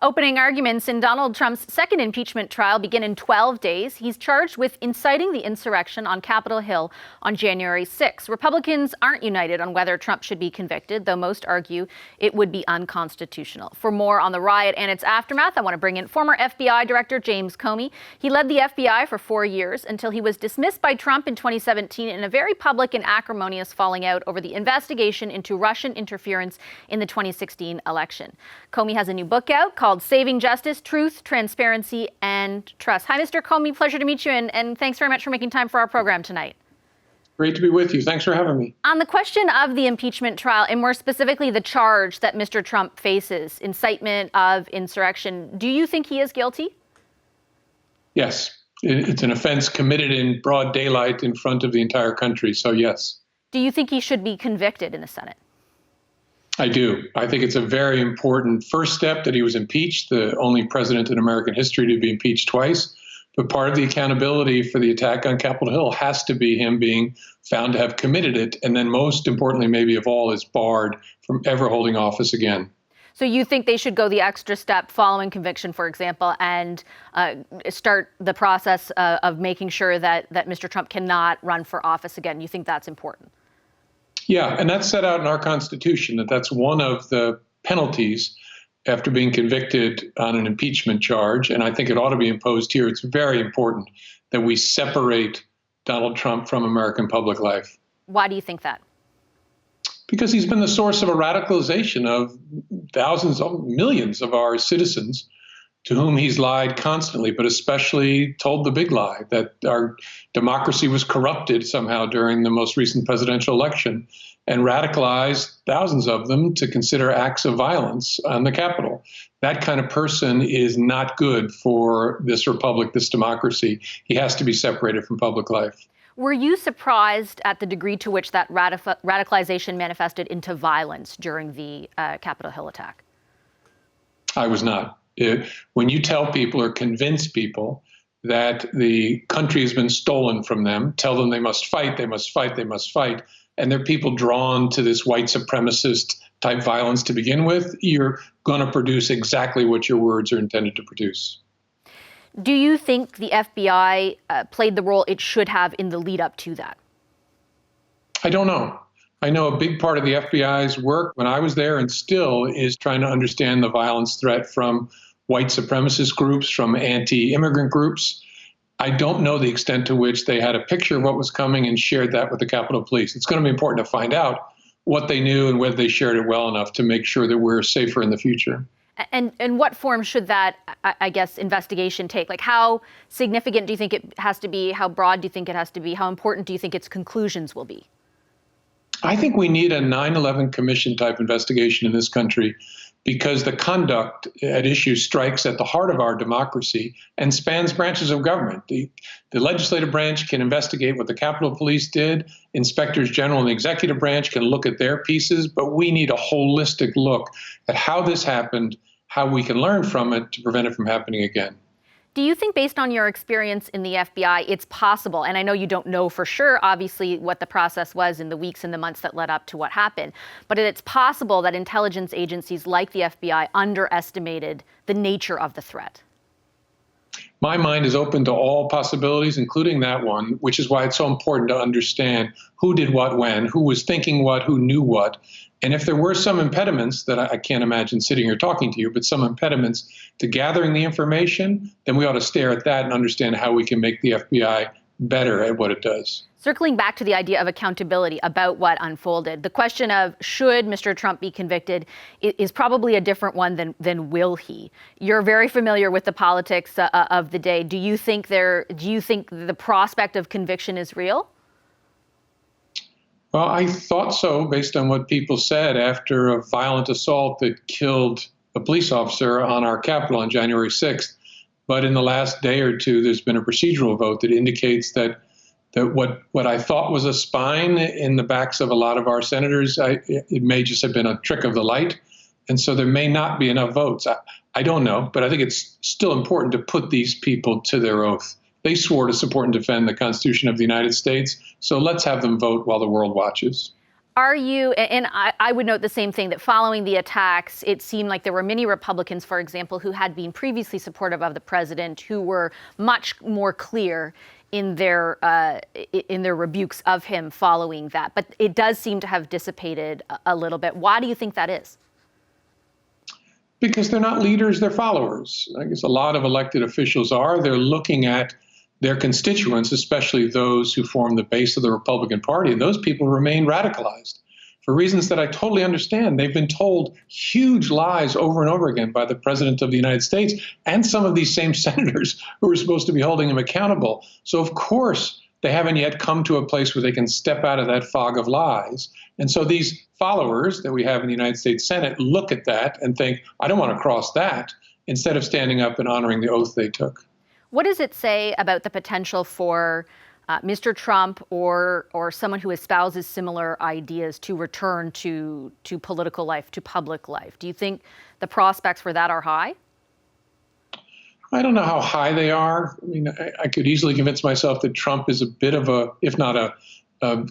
Opening arguments in Donald Trump's second impeachment trial begin in 12 days. He's charged with inciting the insurrection on Capitol Hill on January 6. Republicans aren't united on whether Trump should be convicted, though most argue it would be unconstitutional. For more on the riot and its aftermath, I want to bring in former FBI Director James Comey. He led the FBI for 4 years until he was dismissed by Trump in 2017 in a very public and acrimonious falling out over the investigation into Russian interference in the 2016 election. Comey has a new book out called Saving Justice, Truth, Transparency, and Trust. Hi, Mr. Comey. Pleasure to meet you, and thanks very much for making time for our program tonight. Great to be with you. Thanks for having me. On the question of the impeachment trial, and more specifically the charge that Mr. Trump faces, incitement of insurrection, do you think he is guilty? Yes. It's an offense committed in broad daylight in front of the entire country, so yes. Do you think he should be convicted in the Senate? I do. I think it's a very important first step that he was impeached, the only president in American history to be impeached twice. But part of the accountability for the attack on Capitol Hill has to be him being found to have committed it. And then most importantly, maybe of all, is barred from ever holding office again. So you think they should go the extra step following conviction, for example, and start the process of making sure that Mr. Trump cannot run for office again? You think that's important? Yeah, and that's set out in our Constitution, that's one of the penalties after being convicted on an impeachment charge. And I think it ought to be imposed here. It's very important that we separate Donald Trump from American public life. Why do you think that? Because he's been the source of a radicalization of thousands, millions of our citizens to whom he's lied constantly, but especially told the big lie that our democracy was corrupted somehow during the most recent presidential election, and radicalized thousands of them to consider acts of violence on the Capitol. That kind of person is not good for this republic, this democracy. He has to be separated from public life. Were you surprised at the degree to which that radicalization manifested into violence during the Capitol Hill attack? I was not. When you tell people or convince people that the country has been stolen from them, tell them they must fight, they must fight, they must fight, and they're people drawn to this white supremacist type violence to begin with, you're going to produce exactly what your words are intended to produce. Do you think the FBI played the role it should have in the lead up to that? I don't know. I know a big part of the FBI's work when I was there and still is trying to understand the violence threat from white supremacist groups, from anti-immigrant groups. I don't know the extent to which they had a picture of what was coming and shared that with the Capitol Police. It's going to be important to find out what they knew and whether they shared it well enough to make sure that we're safer in the future. And what form should that, I guess, investigation take? Like, how significant do you think it has to be? How broad do you think it has to be? How important do you think its conclusions will be? I think we need a 9/11 commission type investigation in this country because the conduct at issue strikes at the heart of our democracy and spans branches of government. The legislative branch can investigate what the Capitol Police did. Inspectors general and the executive branch can look at their pieces, but we need a holistic look at how this happened, how we can learn from it to prevent it from happening again. Do you think, based on your experience in the FBI, it's possible, and I know you don't know for sure, obviously, what the process was in the weeks and the months that led up to what happened, but it's possible that intelligence agencies like the FBI underestimated the nature of the threat? My mind is open to all possibilities, including that one, which is why it's so important to understand who did what when, who was thinking what, who knew what. And if there were some impediments that I can't imagine sitting here talking to you, but some impediments to gathering the information, then we ought to stare at that and understand how we can make the FBI better at what it does. Circling back to the idea of accountability about what unfolded, the question of should Mr. Trump be convicted is probably a different one than will he. You're very familiar with the politics of the day. Do you think the prospect of conviction is real? Well, I thought so based on what people said after a violent assault that killed a police officer on our Capitol on January 6th. But in the last day or two, there's been a procedural vote that indicates that what I thought was a spine in the backs of a lot of our senators, it may just have been a trick of the light. And so there may not be enough votes. I don't know, but I think it's still important to put these people to their oath. They swore to support and defend the Constitution of the United States, so let's have them vote while the world watches. Are you, and I would note the same thing, that following the attacks, it seemed like there were many Republicans, for example, who had been previously supportive of the president, who were much more clear in their rebukes of him following that. But it does seem to have dissipated a little bit. Why do you think that is? Because they're not leaders, they're followers. I guess a lot of elected officials are. They're looking at their constituents, especially those who form the base of the Republican Party, and those people remain radicalized for reasons that I totally understand. They've been told huge lies over and over again by the President of the United States and some of these same senators who are supposed to be holding him accountable. So, of course, they haven't yet come to a place where they can step out of that fog of lies. And so these followers that we have in the United States Senate look at that and think, I don't want to cross that, instead of standing up and honoring the oath they took. What does it say about the potential for Mr. Trump or someone who espouses similar ideas to return to political life, to public life? Do you think the prospects for that are high? I don't know how high they are. I mean, I could easily convince myself that Trump is a bit of a, if not a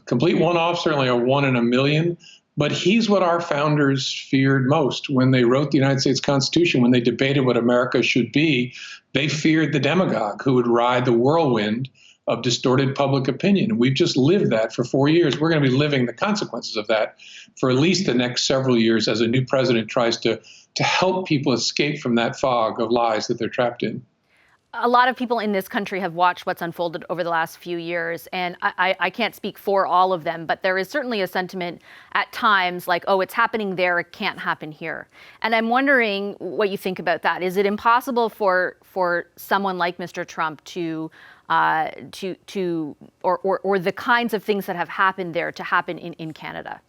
complete one-off, certainly a 1 in a million. But he's what our founders feared most when they wrote the United States Constitution, when they debated what America should be. They feared the demagogue who would ride the whirlwind of distorted public opinion. And we've just lived that for 4 years. We're going to be living the consequences of that for at least the next several years as a new president tries to help people escape from that fog of lies that they're trapped in. A lot of people in this country have watched what's unfolded over the last few years, and I can't speak for all of them, but there is certainly a sentiment at times like, oh, it's happening there, it can't happen here. And I'm wondering what you think about that. Is it impossible for someone like Mr. Trump or the kinds of things that have happened there to happen in Canada?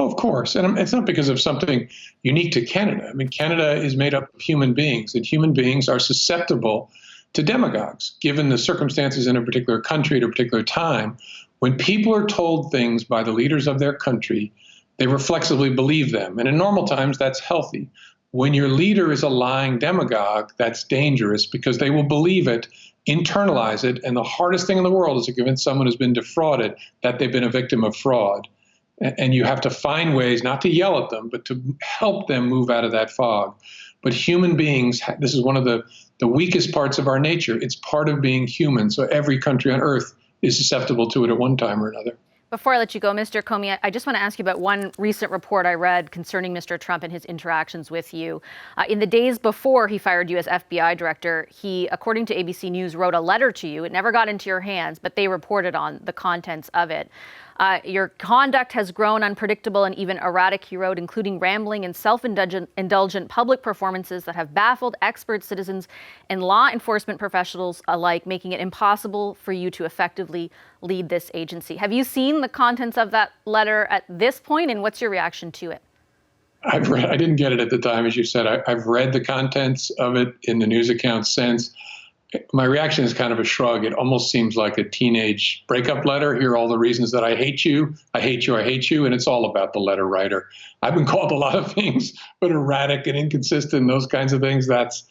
Oh, of course. And it's not because of something unique to Canada. I mean, Canada is made up of human beings, and human beings are susceptible to demagogues, given the circumstances in a particular country at a particular time. When people are told things by the leaders of their country, they reflexively believe them. And in normal times, that's healthy. When your leader is a lying demagogue, that's dangerous because they will believe it, internalize it, and the hardest thing in the world is to convince someone who's been defrauded that they've been a victim of fraud. And you have to find ways not to yell at them, but to help them move out of that fog. But human beings, this is one of the weakest parts of our nature. It's part of being human. So every country on earth is susceptible to it at one time or another. Before I let you go, Mr. Comey, I just want to ask you about one recent report I read concerning Mr. Trump and his interactions with you. In the days before he fired you as FBI director, he, according to ABC News, wrote a letter to you. It never got into your hands, but they reported on the contents of it. Your conduct has grown unpredictable and even erratic, he wrote, including rambling and self-indulgent public performances that have baffled experts, citizens, and law enforcement professionals alike, making it impossible for you to effectively lead this agency. Have you seen the contents of that letter at this point, and what's your reaction to it? I didn't get it at the time, as you said. I've read the contents of it in the news accounts since. My reaction is kind of a shrug. It almost seems like a teenage breakup letter. Here are all the reasons that I hate you, I hate you, I hate you. And it's all about the letter writer. I've been called a lot of things, but erratic and inconsistent, those kinds of things. That's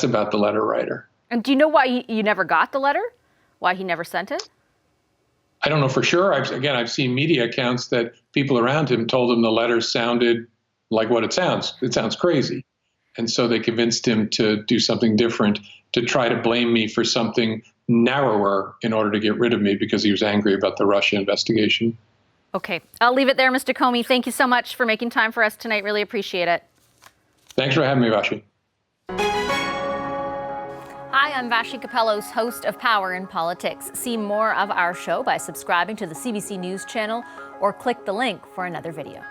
about the letter writer. And do you know why you never got the letter? Why he never sent it? I don't know for sure. I've seen media accounts that people around him told him the letter sounded like what it sounds. It sounds crazy. And so they convinced him to do something different, to try to blame me for something narrower in order to get rid of me because he was angry about the Russia investigation. Okay, I'll leave it there, Mr. Comey. Thank you so much for making time for us tonight. Really appreciate it. Thanks for having me, Vashi. Hi, I'm Vashi Capellos, host of Power in Politics. See more of our show by subscribing to the CBC News channel or click the link for another video.